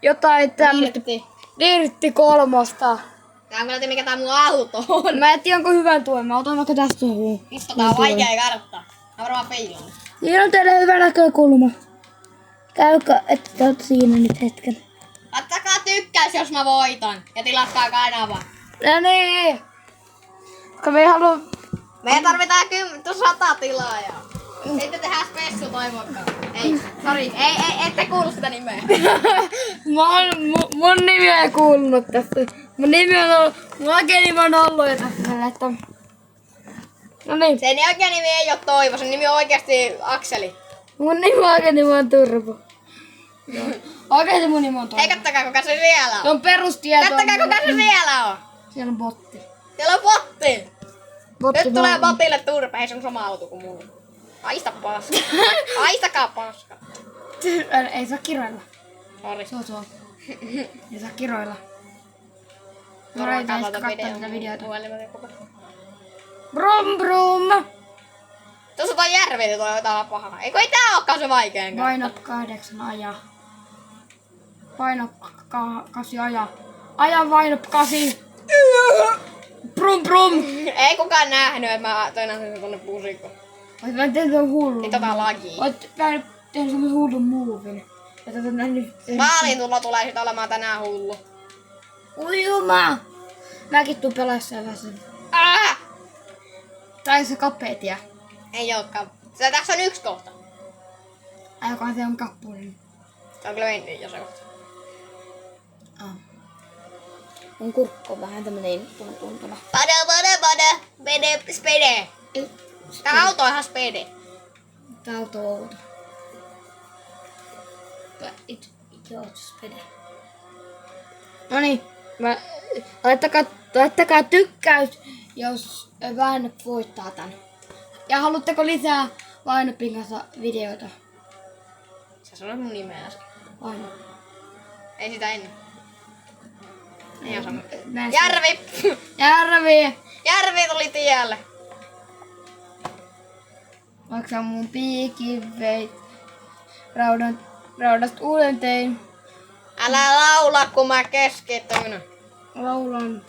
jotain tämmöstä. Dirtti 3. Tää on kyllä mikä tää mun auto on. Mä en tiedä onko hyvän tuen. Mä otan vaikka tästä tuohon. Vittu tää on vaikea karttaa. Mä varmaan peilannut. Siinä on teille hyvä näkökulma. Käykö, että te oot siinä nyt hetken. Laittakaa tykkäys jos mä voitan. Ja tilatkaa kanava. No niin. Kun me haluu... Meidän tarvitaan 100 tilaajaa. Sitten tehdään spessu toivokkaan. Ei, sori. Ei, ette kuulu sitä nimeä. mun nimi ei kuulunut tässä. Mun oikein nimi on ollut jo tässä. Että... No niin. Sen oikein nimi ei oo Toivo, sen nimi on oikeasti Akseli. Mun oikein nimi on Turbo. Oikeesti mun nimi on Turbo. Hei, kattakaa kuka se siellä Se on. on perustieto. Kattakaa kuka se siellä on. Siellä on botti. Siellä on botti. Botti Nyt tulee botille turpe, ei se on sama auto kuin mulla. Haista paska. Haistakaa paska. Ei saa kiroilla. Sori. Se on suo. Ei saa kiroilla. Varmaan Mä yritän katsota katsoa tätä videota. Brum brum. Tuossa on järvi, toi jotain pahaa. Eikö ei tää ookaan se vaikein? Painot 8 aja. Painot 8 aja. Aja painot 8. Brum brum. Ei kukaan nähnyt, että mä toin sen tonne pusikkoon. Oot mä tehnyt sen hullun. Ei tota lagia. Oot tehnyt semmosen hullun muuvin. Että oot nähnyt... Maalin tulla tulee sit olemaan tänään hullu. Ujuma! Mäkin tuun pelaa sen väsyn. Tai se kapea tie. Ei ookaan. Se tässä on yksi kohta. Ai joka se on kappuri. Se on kyllä mennyt jo se kohta. Mun kurkku on vähän tämmönen tuntuna. Pada. Mene spede. Tää auto on ihan spede. Tää auto on outo. Itse oot spede. Noniin. Laittakaa tykkäys, jos Väinö voittaa tän. Ja haluatteko lisää Vainopin kanssa videoita? Sä sanoit mun nimeä äsken. Vaino. Ei sitä ennen. Ei osannut. Mä en Järvi! Järvi! Järvi tuli tielle. Vaikka mun piikin veit raudasta uuden tein. Älä laula kun mä keskityn. Laulan.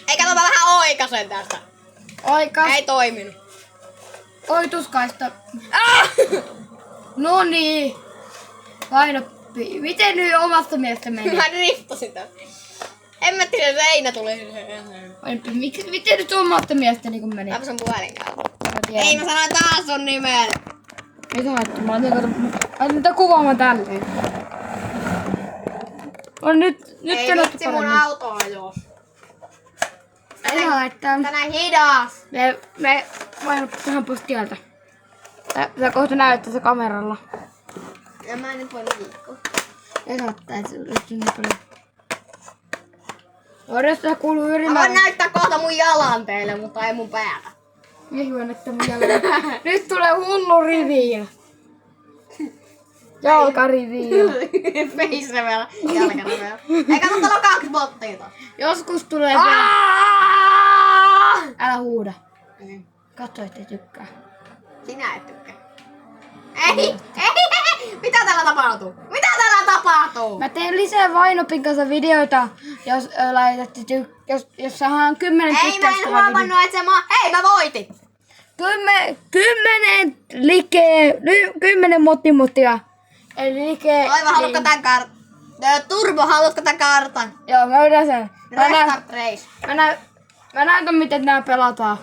Ei kato mä vähän oikasen tästä. Oikas. Ei toiminut. Oituskaista. Noniin. Vainoppi. Miten nyt omasta mielestä meni? Mä driftasin tästä. En mä tiedä, seinä tuli. Vainoppi, miten nyt omasta mielestä niin meni? Läpä sun puhelin kautta. Mä tiedän. Ei mä sanoin taas sun nimen. Mitä haettu? Mä otin tätä kuvaamaan tälleen. On nyt Ei te vitsi mun auto ajos. Ei haittaa. Tänään hidas. Me Vainoppi tähän pois tieltä. Sä kohta näyttää se kameralla. Ja mä en nyt voi liikkua. Ei saattaa, että se yritti niin paljon. Orjasta kuuluu Mä voin yrimäärä. näyttää kohta mun jalan teille, mutta ei mun päätä. Mihin voi näyttää mun jalan? Nyt tulee hullu riviä. Jalkariviä. Face reveal. Jalkareveal. Ei kato, täällä on 2 bottia taas. Joskus tulee Älä huuda. Katso, ettei tykkää. Sinä et tykkää. Ei! Mitä täällä tapahtuu? Mitä täällä tapahtuu? Mä teen lisää Vainopin kanssa videoita, jos laitatte jos saadaan 10 Ei, mä en huomannut, että se Hei, mä voitin! 10 mottimutia. Eli Toivo, haluatko tän kartan? Turbo, haluatko tän kartan? Joo, mä yritän sen. Restart race. Mä näytän miten nää pelataan.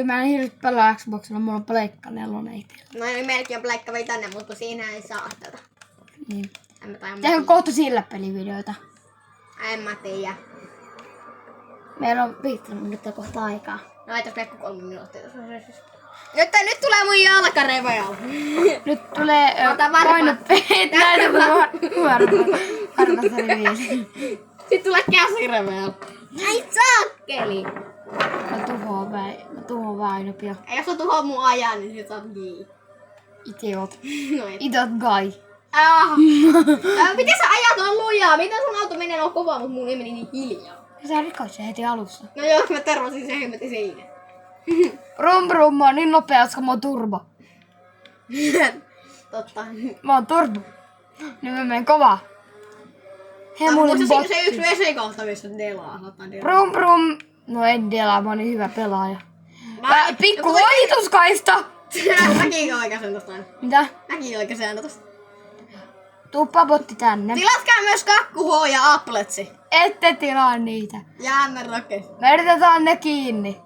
Mä en hirveästi pelaa Xboxilla, mulla on Pleikka 4 itellä. No niin, melkein on Pleikka vei tänne, mutta siinä ei saa tätä. Niin. En mä tiedä. Tehdään kohta sillä pelivideoita. En mä tiedä. Meillä on 5 minuuttia kohta aikaa. No ei tässä 3 minuuttia tässä reisissä. Nyt tulee mun jalkareveal. Nyt tulee Ota varpa. Vainoppi. Näytä varmasta riviä. Sitten tulee käsireveal. Ai sakkeli! Mä tuhoan Vainopia. Ei jos sä tuhoa mun ajan, niin sit sä oot gii. Idiot. No et. Idiot guy. Miten sä ajat on lujaa? Miten sun auto menee noin kovaa, mutta mun ei meni niin hiljaa? Sä rikoit sen heti alussa. No joo, mä tervasin sen hemmetin seinä. Brum brum, mä oon niin nopea, koska mä oon turbo. Totta. Mä oon Turbo. Nyt mä menen kovaa. Hemulin Muista se botti. yksi vesikohta, missä delaa. Brum brum. No en delaa, mä oon niin hyvä pelaaja. Pikku Joku- ohituskaista! Mäkin oikaisen tosta. Mitä? Mäkin oikaisen tosta. Tuppa botti tänne. Tilatkaa myös kakkuhoo ja appletsi. Ette tilaa niitä. Jäämän roke. Me yritetään ne kiinni.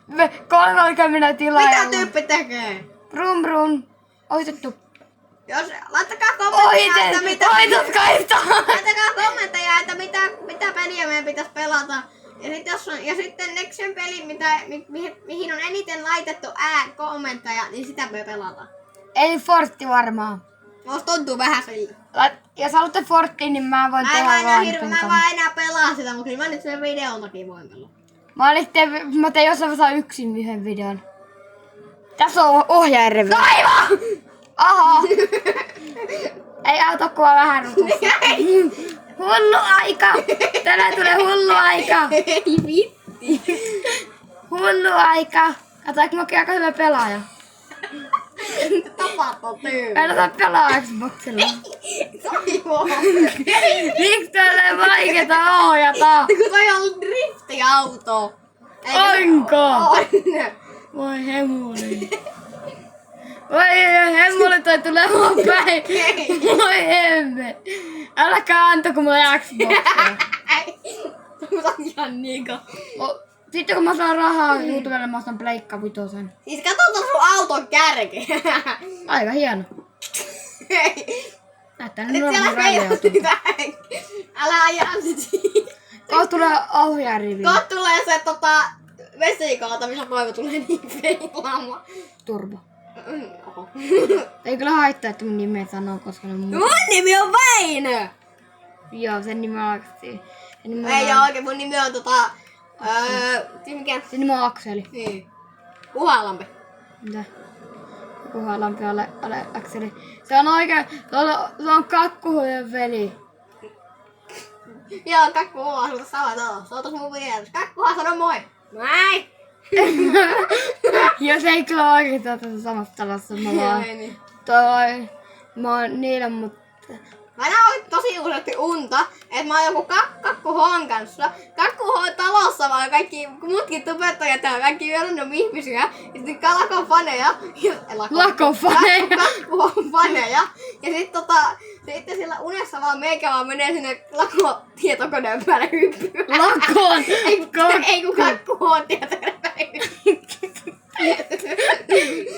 Me 30 tilaajalla. Mitä tyyppi tekee? Brum brum. Ohitettu. Jos, laittakaa kommentteja, että mitä... Ohituskaista! Laittakaa kommentteja, että mitä peliä meidän pitäisi pelata. Ja sitten Nexen peli, mihin on eniten laitettu kommentteja, niin sitä me pelataan. Eli Fortti varmaan. Musta tuntuu vähän sille. Jos haluatte Forttiin, niin mä voin tehdä Mä en vaan enää pelaa sitä, mutta kyllä mä nyt sen videoltakin voin pelaa. Mä tein jossain vaiheessa yksin yhden videon. Tässä on ohjaajärvi. Kaiva! Aha! Ei auta kun on vähän rutussa. Hullu aika! Tänään tulee hullu aika! Ei vitti. Hullu aika! Kato, eikö mäkin aika hyvä pelaaja? Tapaat on tyy. Mä en osaa pelaa Xboxilla. Toivo. Miksi tälleen vaikeeta ohjata? Kun toi on driftiauto. Onko? On. Voi hemuli. Voi hemuli toi tulee mun päin. Voi hemme. Älkää anta kun mulla ei Xboxia. Mä oon ihan niinkö. Sitten kun mä saan rahaa YouTubelle, mä ostan Pleikka Vitosen. Siis katso sun auton kärki. Aika hieno. Näyttää nyt Nyt on siellä ralliauto. Älä aja siitä. Kohta tulee ohjaajarivi. Kohta tulee se vesikaata, missä Toivo tulee niin feilaamaan. Turbo. Ei kyllä haittaa, että mun nimeä sanoo, koska ne muut. Mun nimi on Väinö! Joo, sen nimi on Akseli. Ei oo oikein, mun nimi on mikä? Sen nimi on Akseli. Niin. Kuhalampi. Mitä? Kuhalampi ole Akseli. Se on oikein, se on Kakkuhojen veli. Joo, Kakkuha asuu sama talo. Se on tossa mun vieressä. Kakkuha sano moi! Moi! Jos ei kyllä oikeesti ole tässä samassa talossa. Mä oon niiden, mutta... Mä näen tosi useasti unta, että mä oon joku Kakkuhoon kanssa. Kakkuho on talossa vaan kaikki muutkin tubettajat ja kaikki random ihmisiä. Ja sitten Lakon faneja. Lakon faneja. Kakkuhon faneja. Ja sitten sillä unessa vaan meikä vaan menee sinne Lakon tietokoneen päälle hyppyyn. Lakon! Ei kun Kakkuhon tietokoneen päälle hyppyyn.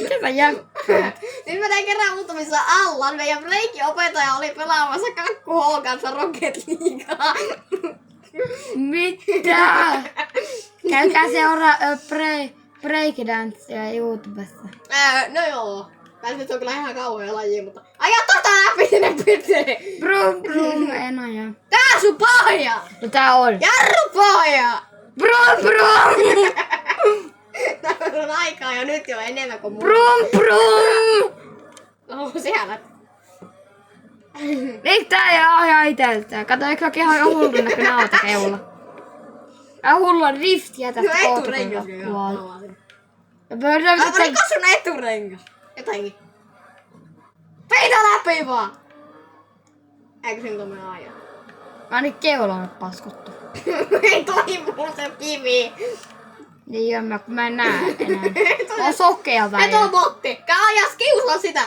Mitä sä jäkkäät? Nyt mä tein kerran unta, missä Allan, meidän reikin-opettaja, oli pelaamassa Kakkuhoon kanssa Rocket Leaguea. Mitä? Käykää seuraa breakdancea YouTubessa. No joo. Pääsit on kyllä ihan kauhea laji, mutta... Aja tota läpi sinne pytyyn! Brum brum, en aja. Tää sun pohja! No tää on. Jarru pohja! Brum brum! Tää on aikaa jo nyt jo enemmän kuin mun. Brum brum! No siellä. Miksi tää ei ajaa iteltään? Kato, eikö oikein ihan hullun näköinen autokeula? Hullua driftiä tästä Eturengas kyllä autokeulasta. ihan. Ja pyöritään Oliko sun eturengas? Jotainkin. Peitä läpi vaan! Eikö sen tuommoinen ajaa? Ainakin keula on paskottu. Ei toivu se kivi! Niin on, mä en näe enää. On sokea Et oo välillä. botti! Käy ajaa kiusaa sitä!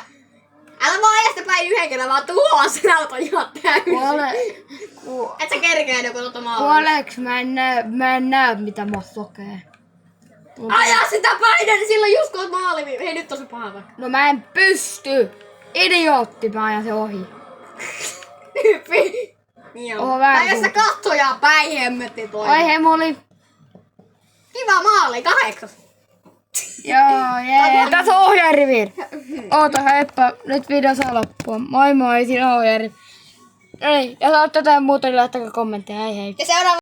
Älä vaan aja sitä päin yhden kerran, vaan tuhoa sen auton ihan täysin. Et sä kerkeä joku tuota maalla. Kuoleeks? Mä en näe mitä mä oon sokea. Aja sitä päin, niin silloin just kun oot maaliin. Hei nyt on se paha vaikka. No mä en pysty! Idiootti, mä ajan se ohi. Hyppi! Niin Oho, on. vähän Tai jos sä katsojaa päin hemmetti toi. Oi hemuli. Kiva maali, 8. Joo, jee. Tässä on ohjaajarivi. Oota, heippa. Nyt video saa loppua. Moi moi, siinä on ohjaajarivi. Ei, jos olette jotain muuta, niin laittakaa kommentteja. Hei hei. Ja seuraava